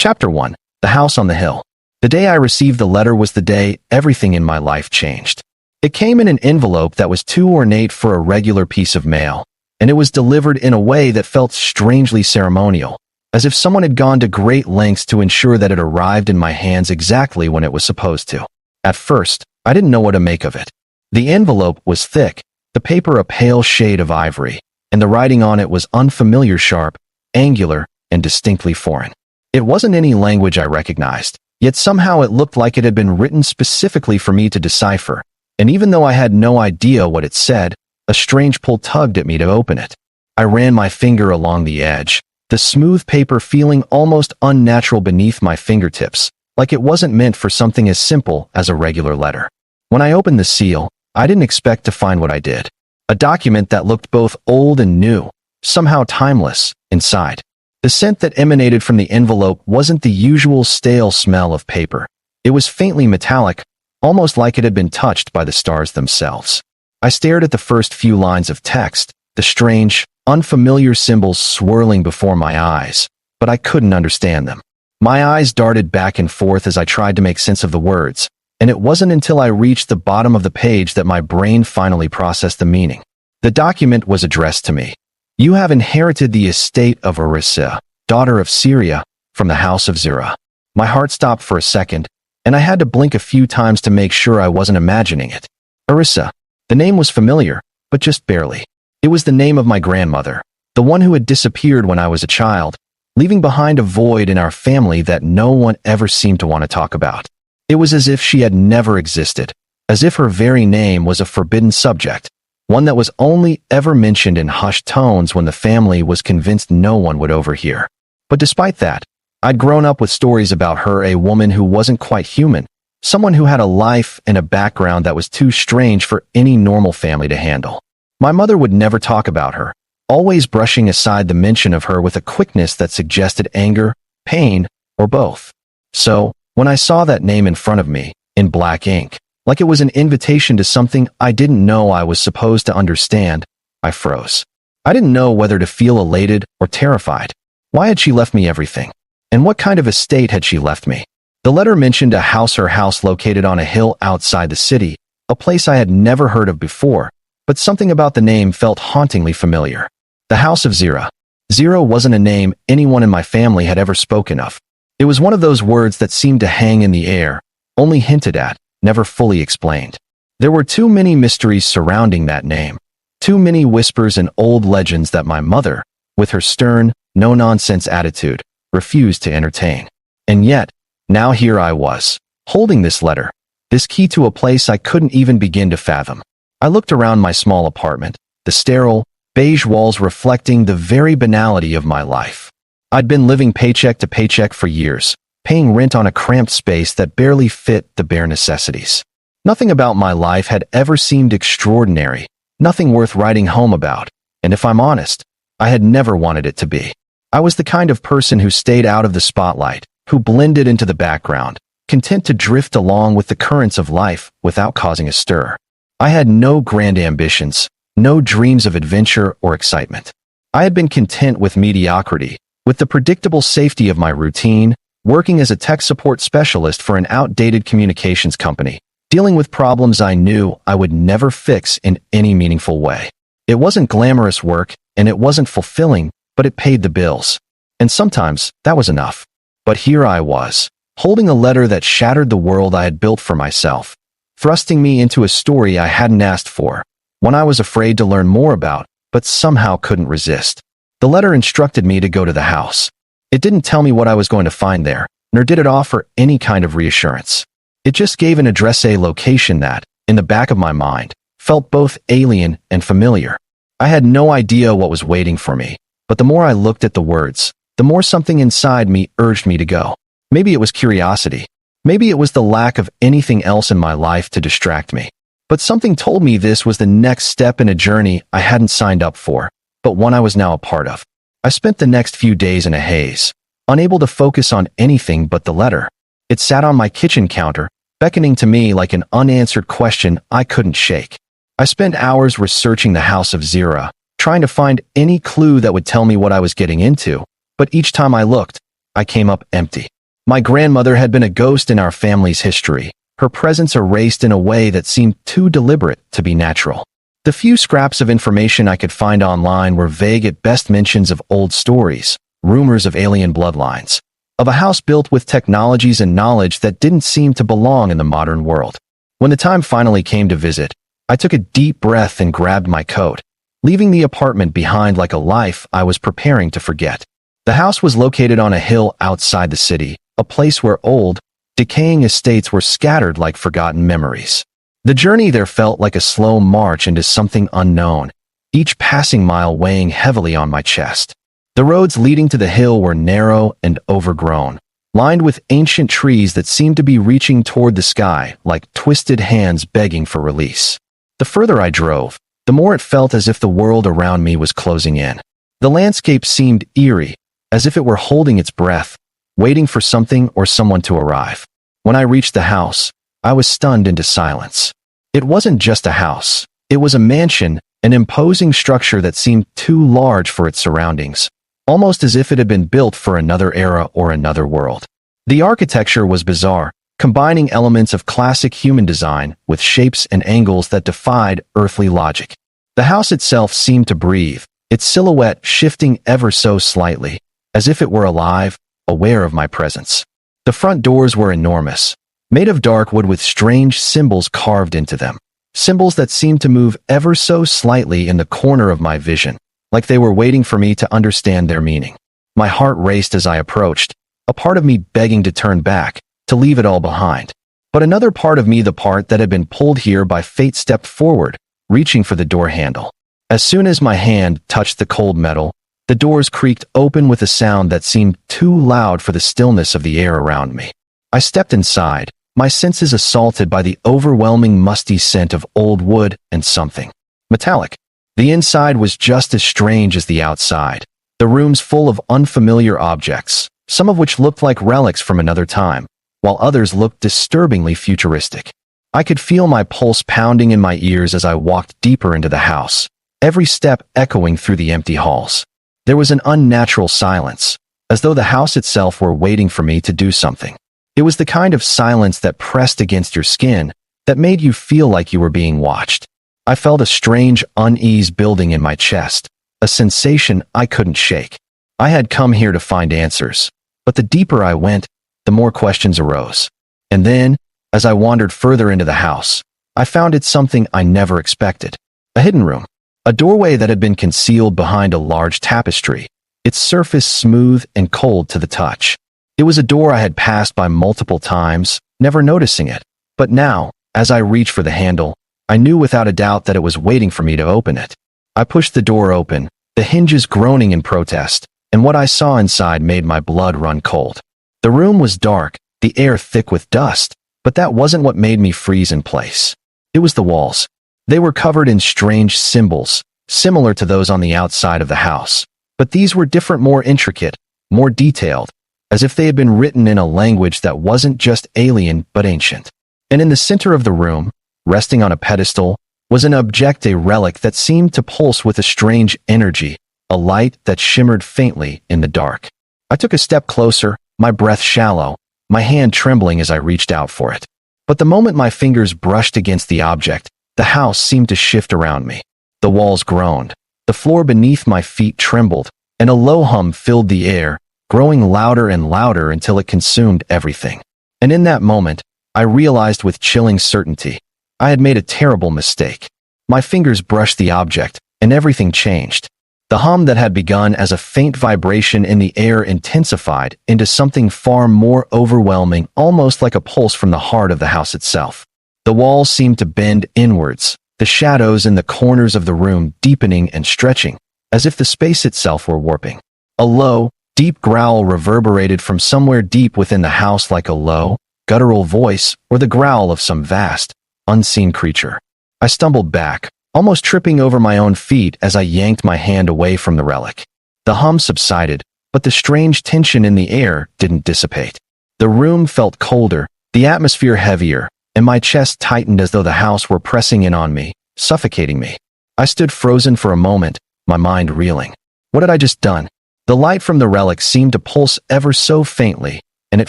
Chapter 1. The House on the Hill. The day I received the letter was the day everything in my life changed. It came in an envelope that was too ornate for a regular piece of mail, and it was delivered in a way that felt strangely ceremonial, as if someone had gone to great lengths to ensure that it arrived in my hands exactly when it was supposed to. At first, I didn't know what to make of it. The envelope was thick, the paper a pale shade of ivory, and the writing on it was unfamiliar, sharp, angular, and distinctly foreign. It wasn't any language I recognized, yet somehow it looked like it had been written specifically for me to decipher, and even though I had no idea what it said, a strange pull tugged at me to open it. I ran my finger along the edge, the smooth paper feeling almost unnatural beneath my fingertips, like it wasn't meant for something as simple as a regular letter. When I opened the seal, I didn't expect to find what I did. A document that looked both old and new, somehow timeless, inside. The scent that emanated from the envelope wasn't the usual stale smell of paper. It was faintly metallic, almost like it had been touched by the stars themselves. I stared at the first few lines of text, the strange, unfamiliar symbols swirling before my eyes, but I couldn't understand them. My eyes darted back and forth as I tried to make sense of the words, and it wasn't until I reached the bottom of the page that my brain finally processed the meaning. The document was addressed to me. You have inherited the estate of Arissa, daughter of Syria, from the house of Zira. My heart stopped for a second, and I had to blink a few times to make sure I wasn't imagining it. Arissa. The name was familiar, but just barely. It was the name of my grandmother, the one who had disappeared when I was a child, leaving behind a void in our family that no one ever seemed to want to talk about. It was as if she had never existed, as if her very name was a forbidden subject, one that was only ever mentioned in hushed tones when the family was convinced no one would overhear. But despite that, I'd grown up with stories about her, a woman who wasn't quite human, someone who had a life and a background that was too strange for any normal family to handle. My mother would never talk about her, always brushing aside the mention of her with a quickness that suggested anger, pain, or both. So, when I saw that name in front of me, in black ink, like it was an invitation to something I didn't know I was supposed to understand, I froze. I didn't know whether to feel elated or terrified. Why had she left me everything? And what kind of estate had she left me? The letter mentioned her house located on a hill outside the city, a place I had never heard of before, but something about the name felt hauntingly familiar. The House of Zira. Zira wasn't a name anyone in my family had ever spoken of. It was one of those words that seemed to hang in the air, only hinted at, never fully explained. There were too many mysteries surrounding that name, too many whispers and old legends that my mother, with her stern, no-nonsense attitude, refused to entertain. And yet, now here I was, holding this letter, this key to a place I couldn't even begin to fathom. I looked around my small apartment, the sterile, beige walls reflecting the very banality of my life. I'd been living paycheck to paycheck for years, paying rent on a cramped space that barely fit the bare necessities. Nothing about my life had ever seemed extraordinary, nothing worth writing home about, and if I'm honest, I had never wanted it to be. I was the kind of person who stayed out of the spotlight, who blended into the background, content to drift along with the currents of life without causing a stir. I had no grand ambitions, no dreams of adventure or excitement. I had been content with mediocrity, with the predictable safety of my routine, working as a tech support specialist for an outdated communications company, dealing with problems I knew I would never fix in any meaningful way. It wasn't glamorous work, and it wasn't fulfilling, but it paid the bills. And sometimes, that was enough. But here I was, holding a letter that shattered the world I had built for myself, thrusting me into a story I hadn't asked for, one I was afraid to learn more about, but somehow couldn't resist. The letter instructed me to go to the house. It didn't tell me what I was going to find there, nor did it offer any kind of reassurance. It just gave an address, a location that, in the back of my mind, felt both alien and familiar. I had no idea what was waiting for me, but the more I looked at the words, the more something inside me urged me to go. Maybe it was curiosity. Maybe it was the lack of anything else in my life to distract me. But something told me this was the next step in a journey I hadn't signed up for, but one I was now a part of. I spent the next few days in a haze, unable to focus on anything but the letter. It sat on my kitchen counter, beckoning to me like an unanswered question I couldn't shake. I spent hours researching the House of Zira, trying to find any clue that would tell me what I was getting into, but each time I looked, I came up empty. My grandmother had been a ghost in our family's history, her presence erased in a way that seemed too deliberate to be natural. The few scraps of information I could find online were vague at best, mentions of old stories, rumors of alien bloodlines, of a house built with technologies and knowledge that didn't seem to belong in the modern world. When the time finally came to visit, I took a deep breath and grabbed my coat, leaving the apartment behind like a life I was preparing to forget. The house was located on a hill outside the city, a place where old, decaying estates were scattered like forgotten memories. The journey there felt like a slow march into something unknown, each passing mile weighing heavily on my chest. The roads leading to the hill were narrow and overgrown, lined with ancient trees that seemed to be reaching toward the sky like twisted hands begging for release. The further I drove, the more it felt as if the world around me was closing in. The landscape seemed eerie, as if it were holding its breath, waiting for something or someone to arrive. When I reached the house, I was stunned into silence. It wasn't just a house. It was a mansion, an imposing structure that seemed too large for its surroundings, almost as if it had been built for another era or another world. The architecture was bizarre, combining elements of classic human design with shapes and angles that defied earthly logic. The house itself seemed to breathe, its silhouette shifting ever so slightly, as if it were alive, aware of my presence. The front doors were enormous, made of dark wood with strange symbols carved into them, symbols that seemed to move ever so slightly in the corner of my vision, like they were waiting for me to understand their meaning. My heart raced as I approached, a part of me begging to turn back, to leave it all behind. But another part of me, the part that had been pulled here by fate, stepped forward, reaching for the door handle. As soon as my hand touched the cold metal, the doors creaked open with a sound that seemed too loud for the stillness of the air around me. I stepped inside, my senses assaulted by the overwhelming musty scent of old wood and something metallic. The inside was just as strange as the outside, the rooms full of unfamiliar objects, some of which looked like relics from another time, while others looked disturbingly futuristic. I could feel my pulse pounding in my ears as I walked deeper into the house, every step echoing through the empty halls. There was an unnatural silence, as though the house itself were waiting for me to do something. It was the kind of silence that pressed against your skin, that made you feel like you were being watched. I felt a strange unease building in my chest, a sensation I couldn't shake. I had come here to find answers, but the deeper I went, the more questions arose. And then, as I wandered further into the house, I found it something I never expected. A hidden room. A doorway that had been concealed behind a large tapestry, its surface smooth and cold to the touch. It was a door I had passed by multiple times, never noticing it. But now, as I reached for the handle, I knew without a doubt that it was waiting for me to open it. I pushed the door open, the hinges groaning in protest, and what I saw inside made my blood run cold. The room was dark, the air thick with dust, but that wasn't what made me freeze in place. It was the walls. They were covered in strange symbols, similar to those on the outside of the house, but these were different, more intricate, more detailed, as if they had been written in a language that wasn't just alien but ancient. And in the center of the room, resting on a pedestal, was an object, a relic that seemed to pulse with a strange energy, a light that shimmered faintly in the dark. I took a step closer, my breath shallow, my hand trembling as I reached out for it. But the moment my fingers brushed against the object, the house seemed to shift around me. The walls groaned, the floor beneath my feet trembled, and a low hum filled the air, growing louder and louder until it consumed everything. And in that moment, I realized with chilling certainty, I had made a terrible mistake. My fingers brushed the object, and everything changed. The hum that had begun as a faint vibration in the air intensified into something far more overwhelming, almost like a pulse from the heart of the house itself. The walls seemed to bend inwards, the shadows in the corners of the room deepening and stretching, as if the space itself were warping. A low, deep growl reverberated from somewhere deep within the house, like a low, guttural voice or the growl of some vast, unseen creature. I stumbled back, almost tripping over my own feet as I yanked my hand away from the relic. The hum subsided, but the strange tension in the air didn't dissipate. The room felt colder, the atmosphere heavier, and my chest tightened as though the house were pressing in on me, suffocating me. I stood frozen for a moment, my mind reeling. What had I just done? The light from the relic seemed to pulse ever so faintly, and it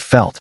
felt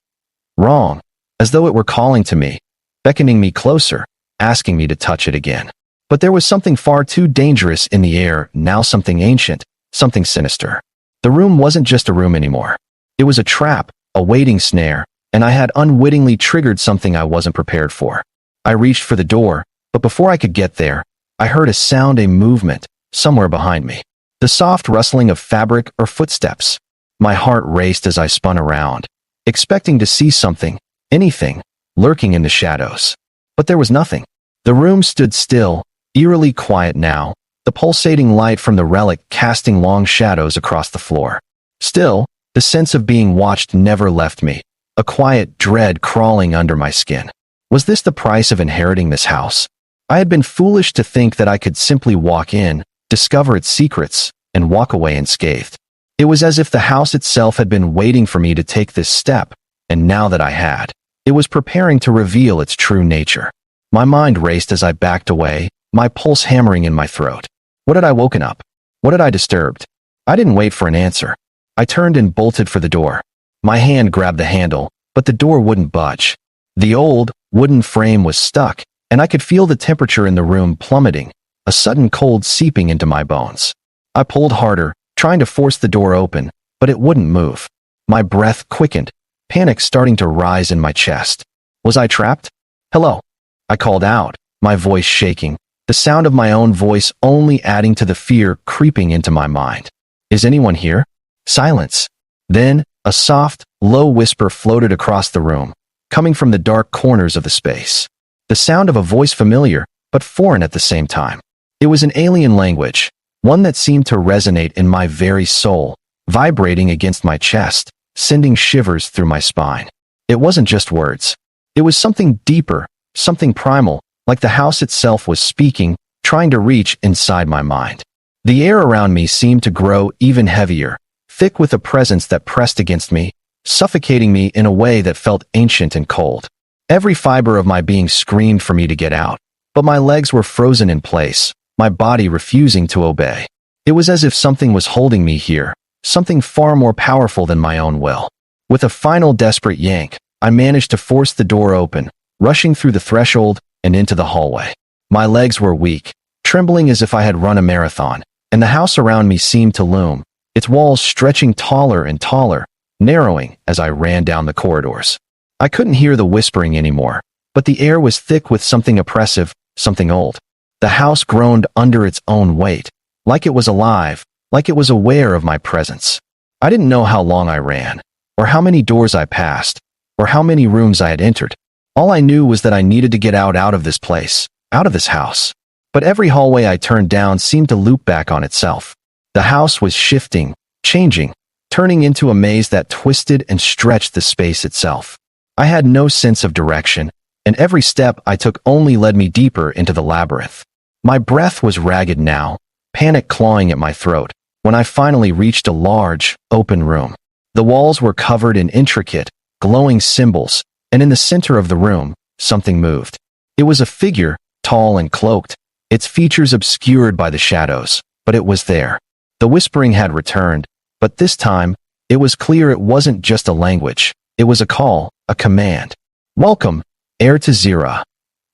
wrong, as though it were calling to me, beckoning me closer, asking me to touch it again. But there was something far too dangerous in the air, now something ancient, something sinister. The room wasn't just a room anymore. It was a trap, a waiting snare, and I had unwittingly triggered something I wasn't prepared for. I reached for the door, but before I could get there, I heard a sound, a movement, somewhere behind me. The soft rustling of fabric or footsteps. My heart raced as I spun around, expecting to see something, anything, lurking in the shadows. But there was nothing. The room stood still, eerily quiet now, the pulsating light from the relic casting long shadows across the floor. Still, the sense of being watched never left me, a quiet dread crawling under my skin. Was this the price of inheriting this house? I had been foolish to think that I could simply walk in, discover its secrets, and walk away unscathed. It was as if the house itself had been waiting for me to take this step, and now that I had, it was preparing to reveal its true nature. My mind raced as I backed away, my pulse hammering in my throat. What had I woken up? What had I disturbed? I didn't wait for an answer. I turned and bolted for the door. My hand grabbed the handle, but the door wouldn't budge. The old, wooden frame was stuck, and I could feel the temperature in the room plummeting, a sudden cold seeping into my bones. I pulled harder, trying to force the door open, but it wouldn't move. My breath quickened, panic starting to rise in my chest. Was I trapped? Hello? I called out, my voice shaking, the sound of my own voice only adding to the fear creeping into my mind. Is anyone here? Silence. Then, a soft, low whisper floated across the room, coming from the dark corners of the space. The sound of a voice familiar, but foreign at the same time. It was an alien language, one that seemed to resonate in my very soul, vibrating against my chest, sending shivers through my spine. It wasn't just words. It was something deeper, something primal, like the house itself was speaking, trying to reach inside my mind. The air around me seemed to grow even heavier, thick with a presence that pressed against me, suffocating me in a way that felt ancient and cold. Every fiber of my being screamed for me to get out, but my legs were frozen in place, my body refusing to obey. It was as if something was holding me here, something far more powerful than my own will. With a final desperate yank, I managed to force the door open, rushing through the threshold and into the hallway. My legs were weak, trembling as if I had run a marathon, and the house around me seemed to loom, its walls stretching taller and taller, narrowing as I ran down the corridors. I couldn't hear the whispering anymore, but the air was thick with something oppressive, something old. The house groaned under its own weight, like it was alive, like it was aware of my presence. I didn't know how long I ran, or how many doors I passed, or how many rooms I had entered. All I knew was that I needed to get out of this place, out of this house. But every hallway I turned down seemed to loop back on itself. The house was shifting, changing, turning into a maze that twisted and stretched the space itself. I had no sense of direction, and every step I took only led me deeper into the labyrinth. My breath was ragged now, panic clawing at my throat, when I finally reached a large, open room. The walls were covered in intricate, glowing symbols, and in the center of the room, something moved. It was a figure, tall and cloaked, its features obscured by the shadows, but it was there. The whispering had returned, but this time, it was clear it wasn't just a language. It was a call, a command. Welcome, heir to Zira.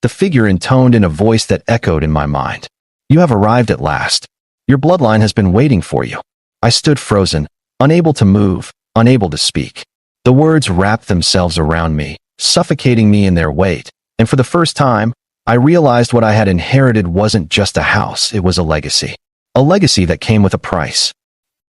The figure intoned in a voice that echoed in my mind. You have arrived at last. Your bloodline has been waiting for you. I stood frozen, unable to move, unable to speak. The words wrapped themselves around me, suffocating me in their weight, and for the first time, I realized what I had inherited wasn't just a house, it was a legacy. A legacy that came with a price.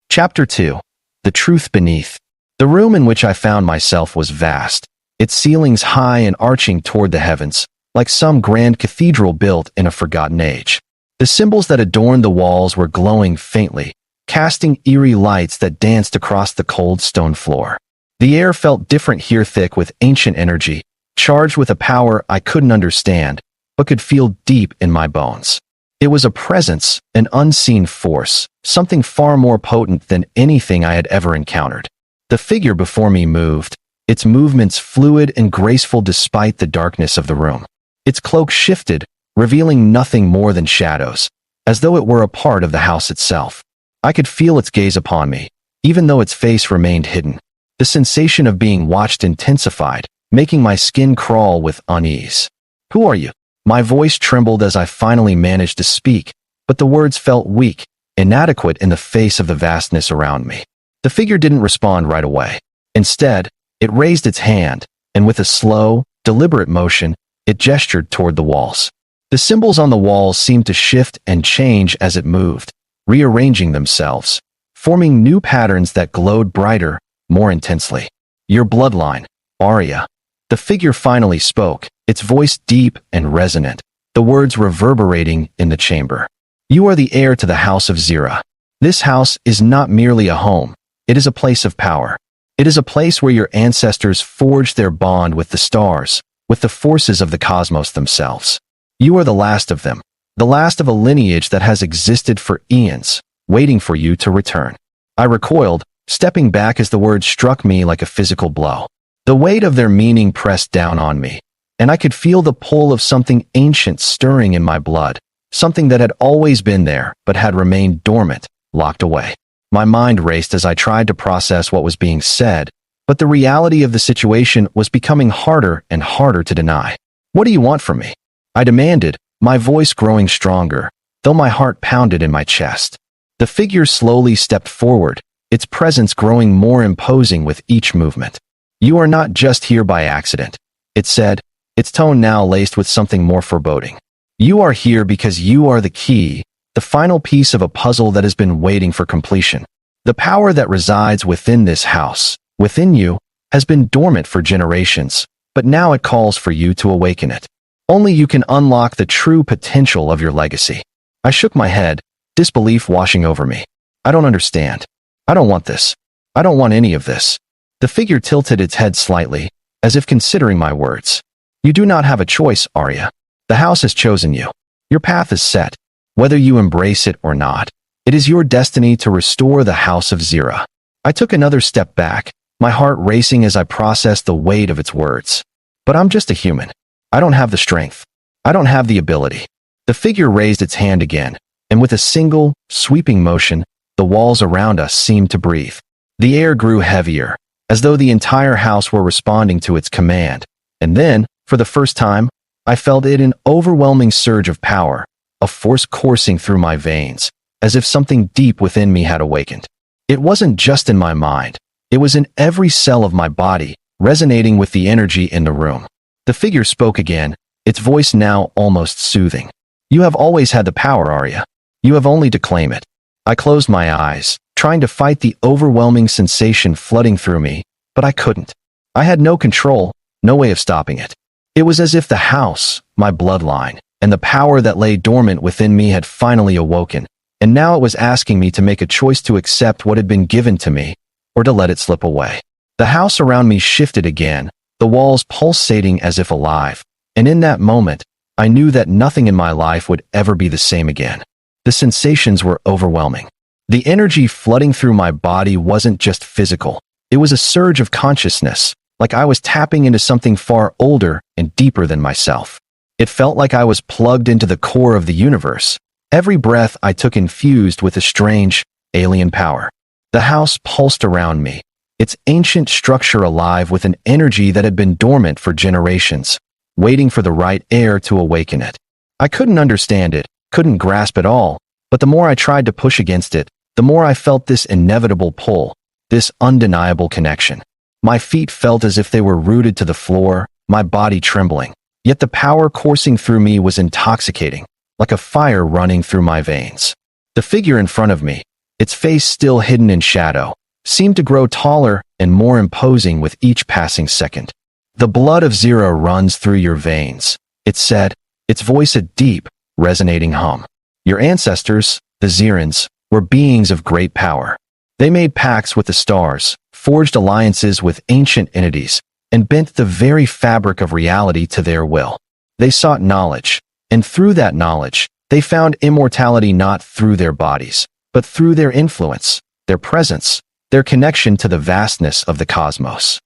Chapter 2. The Truth Beneath. The room in which I found myself was vast, its ceilings high and arching toward the heavens, like some grand cathedral built in a forgotten age. The symbols that adorned the walls were glowing faintly, casting eerie lights that danced across the cold stone floor. The air felt different here, thick with ancient energy, charged with a power I couldn't understand, but could feel deep in my bones. It was a presence, an unseen force, something far more potent than anything I had ever encountered. The figure before me moved, its movements fluid and graceful despite the darkness of the room. Its cloak shifted, revealing nothing more than shadows, as though it were a part of the house itself. I could feel its gaze upon me, even though its face remained hidden. The sensation of being watched intensified, making my skin crawl with unease. "Who are you?" My voice trembled as I finally managed to speak, but the words felt weak, inadequate in the face of the vastness around me. The figure didn't respond right away. Instead, it raised its hand, and with a slow, deliberate motion, it gestured toward the walls. The symbols on the walls seemed to shift and change as it moved, rearranging themselves, forming new patterns that glowed brighter, more intensely. "Your bloodline, Arya." The figure finally spoke, its voice deep and resonant, the words reverberating in the chamber. "You are the heir to the House of Zira. This house is not merely a home, it is a place of power. It is a place where your ancestors forged their bond with the stars, with the forces of the cosmos themselves. You are the last of them, the last of a lineage that has existed for eons, waiting for you to return." I recoiled, stepping back as the words struck me like a physical blow. The weight of their meaning pressed down on me, and I could feel the pull of something ancient stirring in my blood, something that had always been there but had remained dormant, locked away. My mind raced as I tried to process what was being said, but the reality of the situation was becoming harder and harder to deny. "What do you want from me?" I demanded, my voice growing stronger, though my heart pounded in my chest. The figure slowly stepped forward, its presence growing more imposing with each movement. "You are not just here by accident," it said, its tone now laced with something more foreboding. "You are here because you are the key, the final piece of a puzzle that has been waiting for completion. The power that resides within this house, within you, has been dormant for generations, but now it calls for you to awaken it. Only you can unlock the true potential of your legacy." I shook my head, disbelief washing over me. "I don't understand. I don't want this. I don't want any of this." The figure tilted its head slightly, as if considering my words. "You do not have a choice, Arya. The house has chosen you. Your path is set. Whether you embrace it or not, it is your destiny to restore the House of Zira." I took another step back, my heart racing as I processed the weight of its words. "But I'm just a human. I don't have the strength. I don't have the ability." The figure raised its hand again, and with a single, sweeping motion, the walls around us seemed to breathe. The air grew heavier, as though the entire house were responding to its command, and then, for the first time, I felt it an overwhelming surge of power, a force coursing through my veins, as if something deep within me had awakened. It wasn't just in my mind, it was in every cell of my body, resonating with the energy in the room. The figure spoke again, its voice now almost soothing. "You have always had the power, Arya. You have only to claim it." I closed my eyes, trying to fight the overwhelming sensation flooding through me, but I couldn't. I had no control, no way of stopping it. It was as if the house, my bloodline, and the power that lay dormant within me had finally awoken, and now it was asking me to make a choice to accept what had been given to me, or to let it slip away. The house around me shifted again, the walls pulsating as if alive, and in that moment, I knew that nothing in my life would ever be the same again. The sensations were overwhelming. The energy flooding through my body wasn't just physical. It was a surge of consciousness, like I was tapping into something far older and deeper than myself. It felt like I was plugged into the core of the universe. Every breath I took infused with a strange, alien power. The house pulsed around me, its ancient structure alive with an energy that had been dormant for generations, waiting for the right heir to awaken it. I couldn't understand it, couldn't grasp it all, but the more I tried to push against it, the more I felt this inevitable pull, this undeniable connection. My feet felt as if they were rooted to the floor, my body trembling. Yet the power coursing through me was intoxicating, like a fire running through my veins. The figure in front of me, its face still hidden in shadow, seemed to grow taller and more imposing with each passing second. "The blood of Zira runs through your veins," it said, its voice a deep, resonating hum. "Your ancestors, the Zirans, were beings of great power. They made pacts with the stars, forged alliances with ancient entities, and bent the very fabric of reality to their will. They sought knowledge, and through that knowledge, they found immortality not through their bodies, but through their influence, their presence, their connection to the vastness of the cosmos."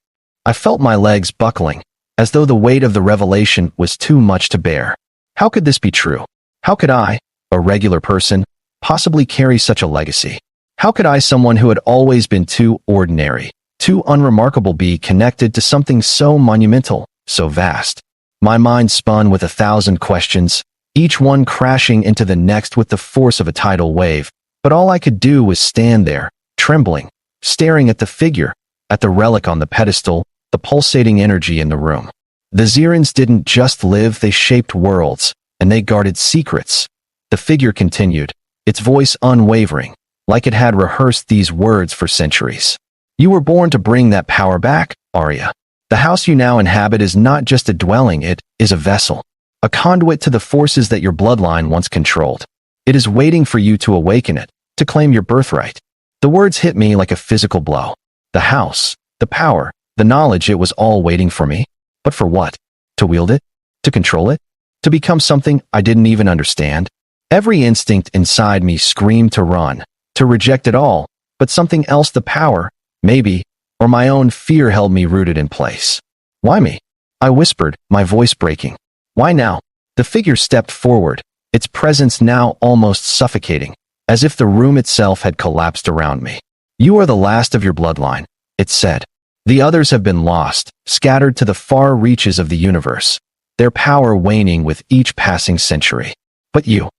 I felt my legs buckling, as though the weight of the revelation was too much to bear. How could this be true? How could I, a regular person, possibly carry such a legacy? How could I, someone who had always been too ordinary, too unremarkable be connected to something so monumental, so vast. My mind spun with 1,000 questions, each one crashing into the next with the force of a tidal wave, but all I could do was stand there, trembling, staring at the figure, at the relic on the pedestal, the pulsating energy in the room. The Zirans didn't just live, they shaped worlds, and they guarded secrets. The figure continued, its voice unwavering, like it had rehearsed these words for centuries. You were born to bring that power back, Arya. The house you now inhabit is not just a dwelling, it is a vessel, a conduit to the forces that your bloodline once controlled. It is waiting for you to awaken it, to claim your birthright. The words hit me like a physical blow. The house, the power, the knowledge, it was all waiting for me. But for what? To wield it? To control it? To become something I didn't even understand? Every instinct inside me screamed to run, to reject it all, but something else, the power, maybe, or my own fear held me rooted in place. Why me? I whispered, my voice breaking. Why now? The figure stepped forward, its presence now almost suffocating, as if the room itself had collapsed around me. You are the last of your bloodline, it said. The others have been lost, scattered to the far reaches of the universe, their power waning with each passing century. But you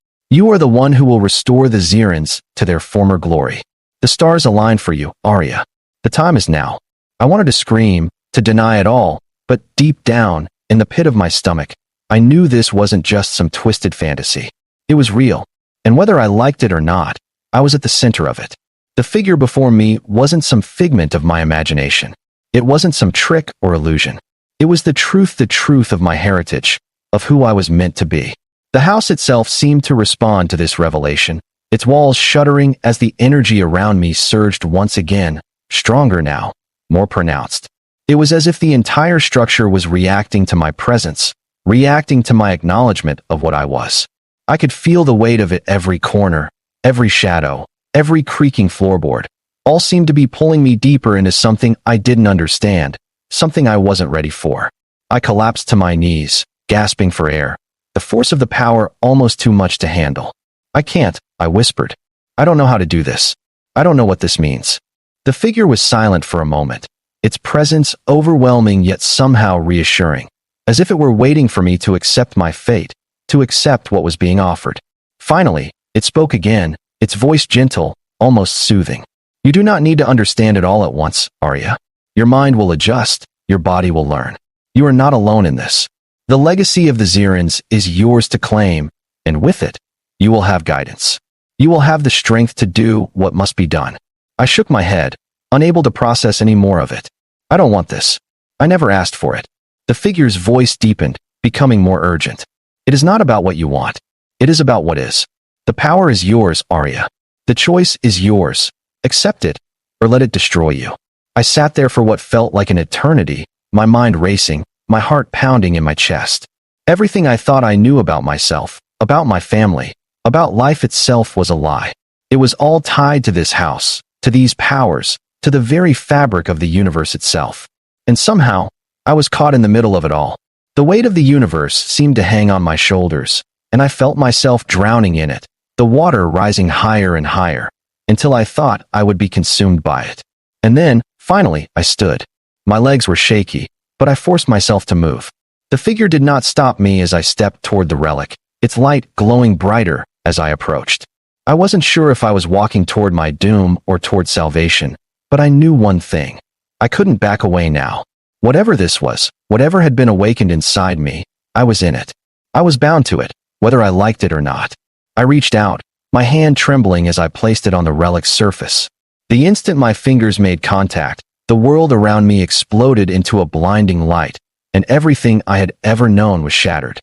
are the one who will restore the Zirans to their former glory. The stars align for you, Arya. The time is now. I wanted to scream, to deny it all, but deep down, in the pit of my stomach, I knew this wasn't just some twisted fantasy. It was real, and whether I liked it or not, I was at the center of it. The figure before me wasn't some figment of my imagination. It wasn't some trick or illusion. It was the truth of my heritage, of who I was meant to be. The house itself seemed to respond to this revelation, its walls shuddering as the energy around me surged once again, stronger now, more pronounced. It was as if the entire structure was reacting to my presence, reacting to my acknowledgement of what I was. I could feel the weight of it every corner, every shadow, every creaking floorboard. All seemed to be pulling me deeper into something I didn't understand, something I wasn't ready for. I collapsed to my knees, gasping for air, the force of the power almost too much to handle. I can't, I whispered. I don't know how to do this. I don't know what this means. The figure was silent for a moment, its presence overwhelming yet somehow reassuring, as if it were waiting for me to accept my fate, to accept what was being offered. Finally, it spoke again, its voice gentle, almost soothing. You do not need to understand it all at once, Arya. Your mind will adjust, your body will learn. You are not alone in this. The legacy of the Zirans is yours to claim, and with it, you will have guidance. You will have the strength to do what must be done. I shook my head, unable to process any more of it. I don't want this. I never asked for it. The figure's voice deepened, becoming more urgent. It is not about what you want. It is about what is. The power is yours, Arya. The choice is yours. Accept it, or let it destroy you. I sat there for what felt like an eternity, my mind racing, my heart pounding in my chest. Everything I thought I knew about myself, about my family, about life itself was a lie. It was all tied to this house, to these powers, to the very fabric of the universe itself. And somehow, I was caught in the middle of it all. The weight of the universe seemed to hang on my shoulders, and I felt myself drowning in it, the water rising higher and higher, until I thought I would be consumed by it. And then, finally, I stood. My legs were shaky, but I forced myself to move. The figure did not stop me as I stepped toward the relic, its light glowing brighter as I approached. I wasn't sure if I was walking toward my doom or toward salvation, but I knew one thing. I couldn't back away now. Whatever this was, whatever had been awakened inside me, I was in it. I was bound to it, whether I liked it or not. I reached out, my hand trembling as I placed it on the relic's surface. The instant my fingers made contact, the world around me exploded into a blinding light, and everything I had ever known was shattered.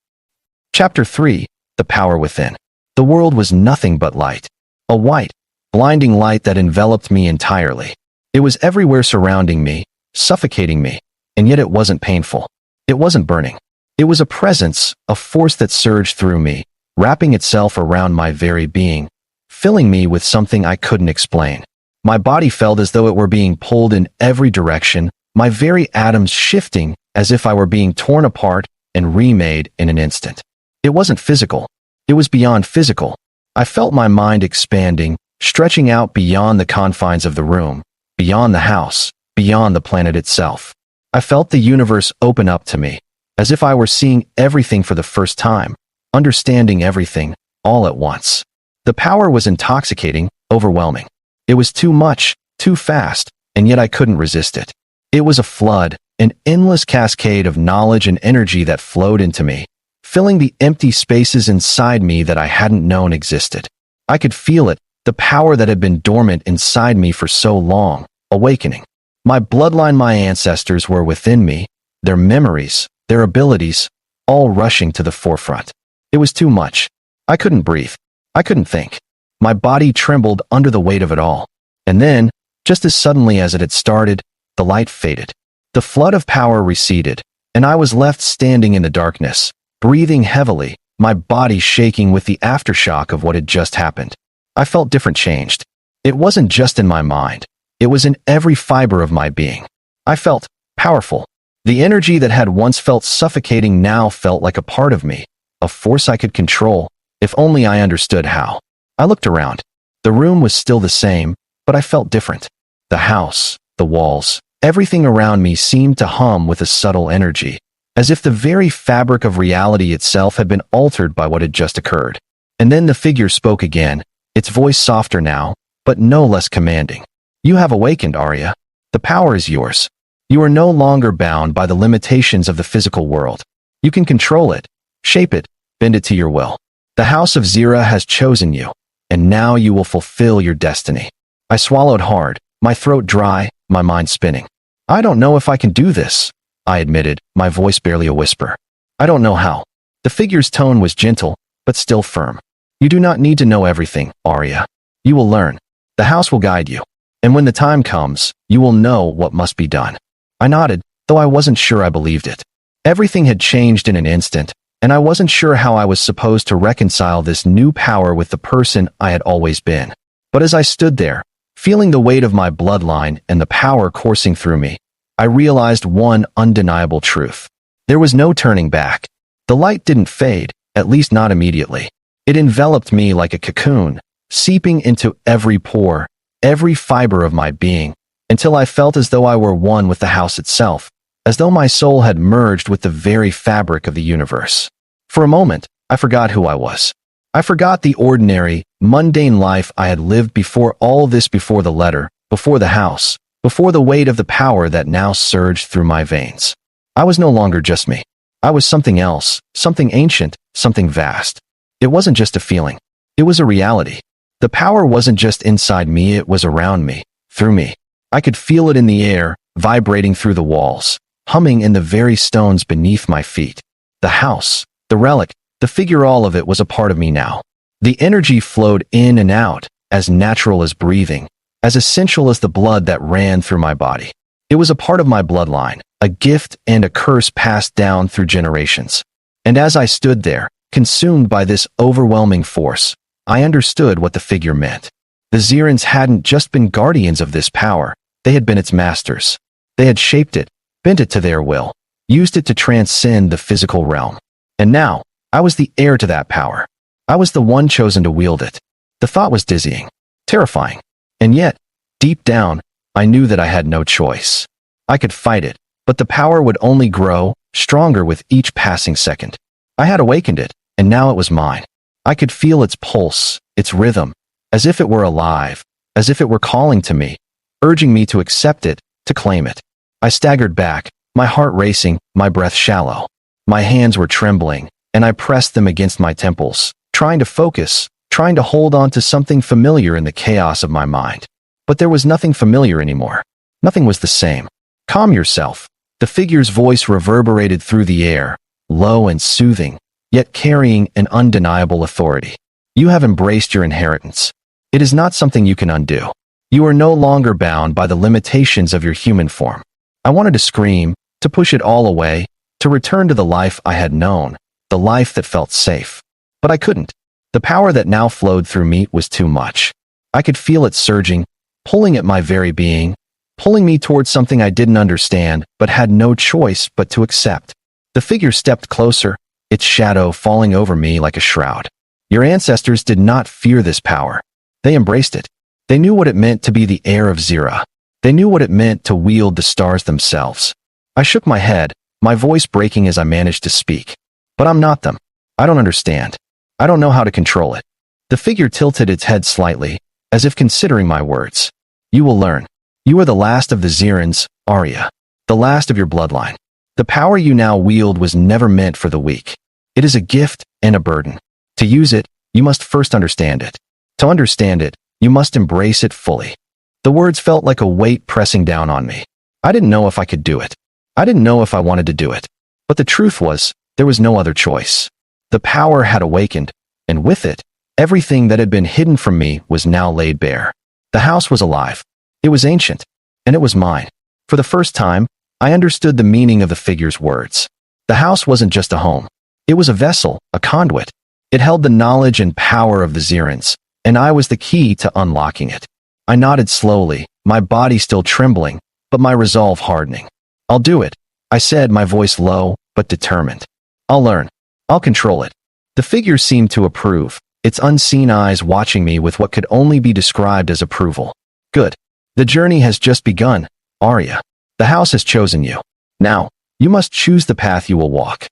Chapter 3: The Power Within. The world was nothing but light. A white, blinding light that enveloped me entirely. It was everywhere surrounding me, suffocating me, and yet it wasn't painful. It wasn't burning. It was a presence, a force that surged through me, wrapping itself around my very being, filling me with something I couldn't explain. My body felt as though it were being pulled in every direction, my very atoms shifting as if I were being torn apart and remade in an instant. It wasn't physical. It was beyond physical. I felt my mind expanding, stretching out beyond the confines of the room, beyond the house, beyond the planet itself. I felt the universe open up to me, as if I were seeing everything for the first time, understanding everything, all at once. The power was intoxicating, overwhelming. It was too much, too fast, and yet I couldn't resist it. It was a flood, an endless cascade of knowledge and energy that flowed into me, filling the empty spaces inside me that I hadn't known existed. I could feel it, the power that had been dormant inside me for so long, awakening. My bloodline, my ancestors were within me, their memories, their abilities, all rushing to the forefront. It was too much. I couldn't breathe. I couldn't think. My body trembled under the weight of it all. And then, just as suddenly as it had started, the light faded. The flood of power receded, and I was left standing in the darkness, breathing heavily, my body shaking with the aftershock of what had just happened. I felt different, changed. It wasn't just in my mind. It was in every fiber of my being. I felt powerful. The energy that had once felt suffocating now felt like a part of me, a force I could control, if only I understood how. I looked around. The room was still the same, but I felt different. The house, the walls, everything around me seemed to hum with a subtle energy, as if the very fabric of reality itself had been altered by what had just occurred. And then the figure spoke again, its voice softer now, but no less commanding. You have awakened, Arya. The power is yours. You are no longer bound by the limitations of the physical world. You can control it, shape it, bend it to your will. The House of Zira has chosen you, and now you will fulfill your destiny. I swallowed hard, my throat dry, my mind spinning. I don't know if I can do this, I admitted, my voice barely a whisper. I don't know how. The figure's tone was gentle, but still firm. You do not need to know everything, Arya. You will learn. The house will guide you. And when the time comes, you will know what must be done. I nodded, though I wasn't sure I believed it. Everything had changed in an instant, and I wasn't sure how I was supposed to reconcile this new power with the person I had always been. But as I stood there, feeling the weight of my bloodline and the power coursing through me, I realized one undeniable truth. There was no turning back. The light didn't fade, at least not immediately. It enveloped me like a cocoon, seeping into every pore, every fiber of my being, until I felt as though I were one with the house itself, as though my soul had merged with the very fabric of the universe. For a moment, I forgot who I was. I forgot the ordinary, mundane life I had lived before all this, before the letter, before the house, before the weight of the power that now surged through my veins. I was no longer just me. I was something else, something ancient, something vast. It wasn't just a feeling. It was a reality. The power wasn't just inside me, it was around me, through me. I could feel it in the air, vibrating through the walls, humming in the very stones beneath my feet. The house, the relic, the figure, all of it was a part of me now. The energy flowed in and out, as natural as breathing, as essential as the blood that ran through my body. It was a part of my bloodline, a gift and a curse passed down through generations. And as I stood there, consumed by this overwhelming force, I understood what the figure meant. The Zirans hadn't just been guardians of this power, they had been its masters. They had shaped it, bent it to their will, used it to transcend the physical realm. And now, I was the heir to that power. I was the one chosen to wield it. The thought was dizzying, terrifying. And yet, deep down, I knew that I had no choice. I could fight it, but the power would only grow, stronger with each passing second. I had awakened it, and now it was mine. I could feel its pulse, its rhythm, as if it were alive, as if it were calling to me, urging me to accept it, to claim it. I staggered back, my heart racing, my breath shallow. My hands were trembling, and I pressed them against my temples, trying to focus, trying to hold on to something familiar in the chaos of my mind. But there was nothing familiar anymore. Nothing was the same. Calm yourself. The figure's voice reverberated through the air, low and soothing, yet carrying an undeniable authority. You have embraced your inheritance. It is not something you can undo. You are no longer bound by the limitations of your human form. I wanted to scream, to push it all away, to return to the life I had known, the life that felt safe. But I couldn't. The power that now flowed through me was too much. I could feel it surging, pulling at my very being, pulling me towards something I didn't understand, but had no choice but to accept. The figure stepped closer, its shadow falling over me like a shroud. Your ancestors did not fear this power. They embraced it. They knew what it meant to be the heir of Zira. They knew what it meant to wield the stars themselves. I shook my head, my voice breaking as I managed to speak. But I'm not them. I don't understand. I don't know how to control it. The figure tilted its head slightly, as if considering my words. You will learn. You are the last of the Zirans, Arya. The last of your bloodline. The power you now wield was never meant for the weak. It is a gift and a burden. To use it, you must first understand it. To understand it, you must embrace it fully. The words felt like a weight pressing down on me. I didn't know if I could do it. I didn't know if I wanted to do it. But the truth was, there was no other choice. The power had awakened, and with it, everything that had been hidden from me was now laid bare. The house was alive. It was ancient, and it was mine. For the first time, I understood the meaning of the figure's words. The house wasn't just a home. It was a vessel, a conduit. It held the knowledge and power of the Zirans, and I was the key to unlocking it. I nodded slowly, my body still trembling, but my resolve hardening. I'll do it, I said, my voice low, but determined. I'll learn. I'll control it. The figure seemed to approve, its unseen eyes watching me with what could only be described as approval. Good. The journey has just begun, Arya. The house has chosen you. Now, you must choose the path you will walk.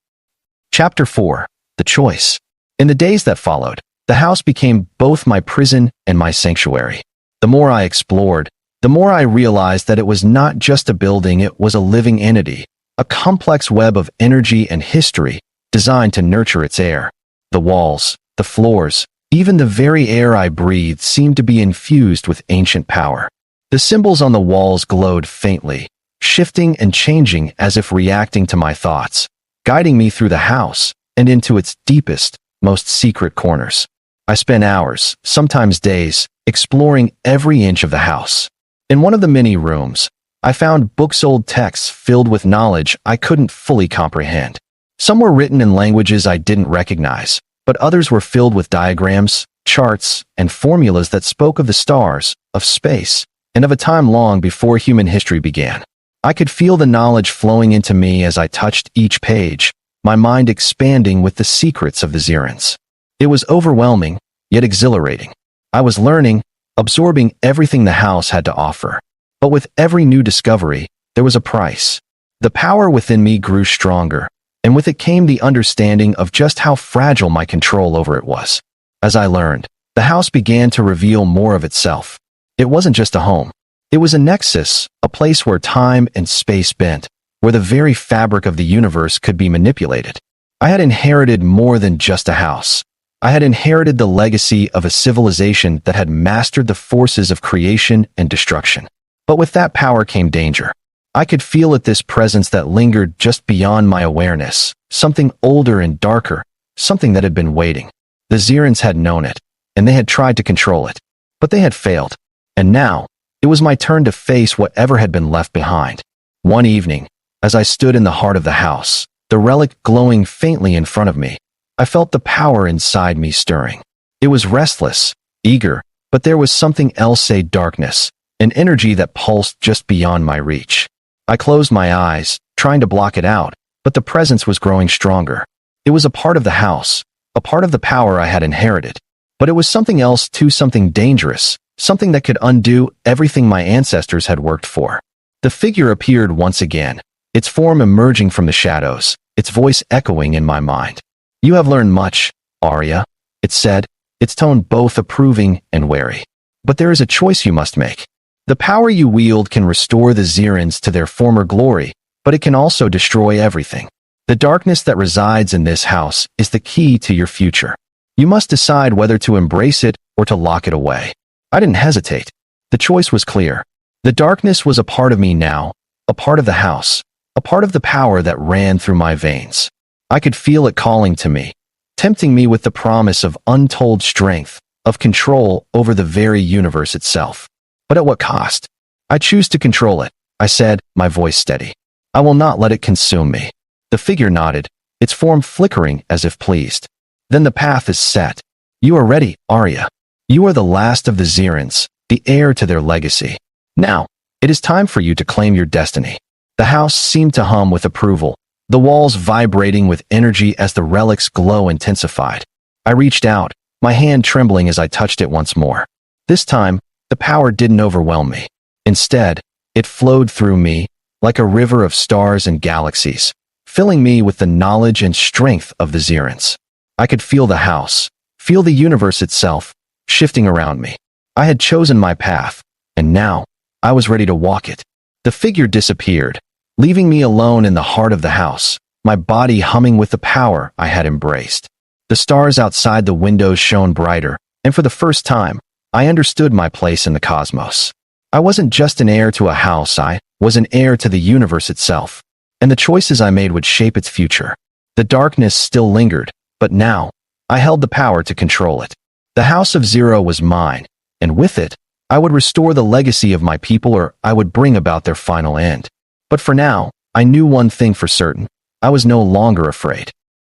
Chapter 4. The Choice. In the days that followed, the house became both my prison and my sanctuary. The more I explored, the more I realized that it was not just a building, it was a living entity, a complex web of energy and history designed to nurture its heir. The walls, the floors, even the very air I breathed seemed to be infused with ancient power. The symbols on the walls glowed faintly, shifting and changing as if reacting to my thoughts, guiding me through the house and into its deepest, most secret corners. I spent hours, sometimes days, exploring every inch of the house. In one of the many rooms, I found books, old texts filled with knowledge I couldn't fully comprehend. Some were written in languages I didn't recognize, but others were filled with diagrams, charts, and formulas that spoke of the stars, of space, and of a time long before human history began. I could feel the knowledge flowing into me as I touched each page, my mind expanding with the secrets of the Zirans. It was overwhelming, yet exhilarating. I was learning, absorbing everything the house had to offer. But with every new discovery, there was a price. The power within me grew stronger, and with it came the understanding of just how fragile my control over it was. As I learned, the house began to reveal more of itself. It wasn't just a home. It was a nexus, a place where time and space bent, where the very fabric of the universe could be manipulated. I had inherited more than just a house. I had inherited the legacy of a civilization that had mastered the forces of creation and destruction. But with that power came danger. I could feel it, this presence that lingered just beyond my awareness, something older and darker, something that had been waiting. The Zirans had known it, and they had tried to control it. But they had failed. And now, it was my turn to face whatever had been left behind. One evening, as I stood in the heart of the house, the relic glowing faintly in front of me, I felt the power inside me stirring. It was restless, eager, but there was something else, a darkness, an energy that pulsed just beyond my reach. I closed my eyes, trying to block it out, but the presence was growing stronger. It was a part of the house, a part of the power I had inherited. But it was something else too, something dangerous, something that could undo everything my ancestors had worked for. The figure appeared once again, its form emerging from the shadows, its voice echoing in my mind. You have learned much, Arya, it said, its tone both approving and wary. But there is a choice you must make. The power you wield can restore the Zirans to their former glory, but it can also destroy everything. The darkness that resides in this house is the key to your future. You must decide whether to embrace it or to lock it away. I didn't hesitate. The choice was clear. The darkness was a part of me now, a part of the house, a part of the power that ran through my veins. I could feel it calling to me, tempting me with the promise of untold strength, of control over the very universe itself. But at what cost? I choose to control it, I said, my voice steady. I will not let it consume me. The figure nodded, its form flickering as if pleased. Then the path is set. You are ready, Arya. You are the last of the Zirans, the heir to their legacy. Now, it is time for you to claim your destiny. The house seemed to hum with approval, the walls vibrating with energy as the relic's glow intensified. I reached out, my hand trembling as I touched it once more. This time, the power didn't overwhelm me. Instead, It flowed through me, like a river of stars and galaxies, filling me with the knowledge and strength of the Zerans. I could feel the house, feel the universe itself, shifting around me. I had chosen my path, and now, I was ready to walk it. The figure disappeared, leaving me alone in the heart of the house, my body humming with the power I had embraced. The stars outside the windows shone brighter, and for the first time, I understood my place in the cosmos. I wasn't just an heir to a house, I was an heir to the universe itself, and the choices I made would shape its future. The darkness still lingered, but now, I held the power to control it. The House of Zero was mine, and with it, I would restore the legacy of my people, or I would bring about their final end. But for now, I knew one thing for certain. I was no longer afraid.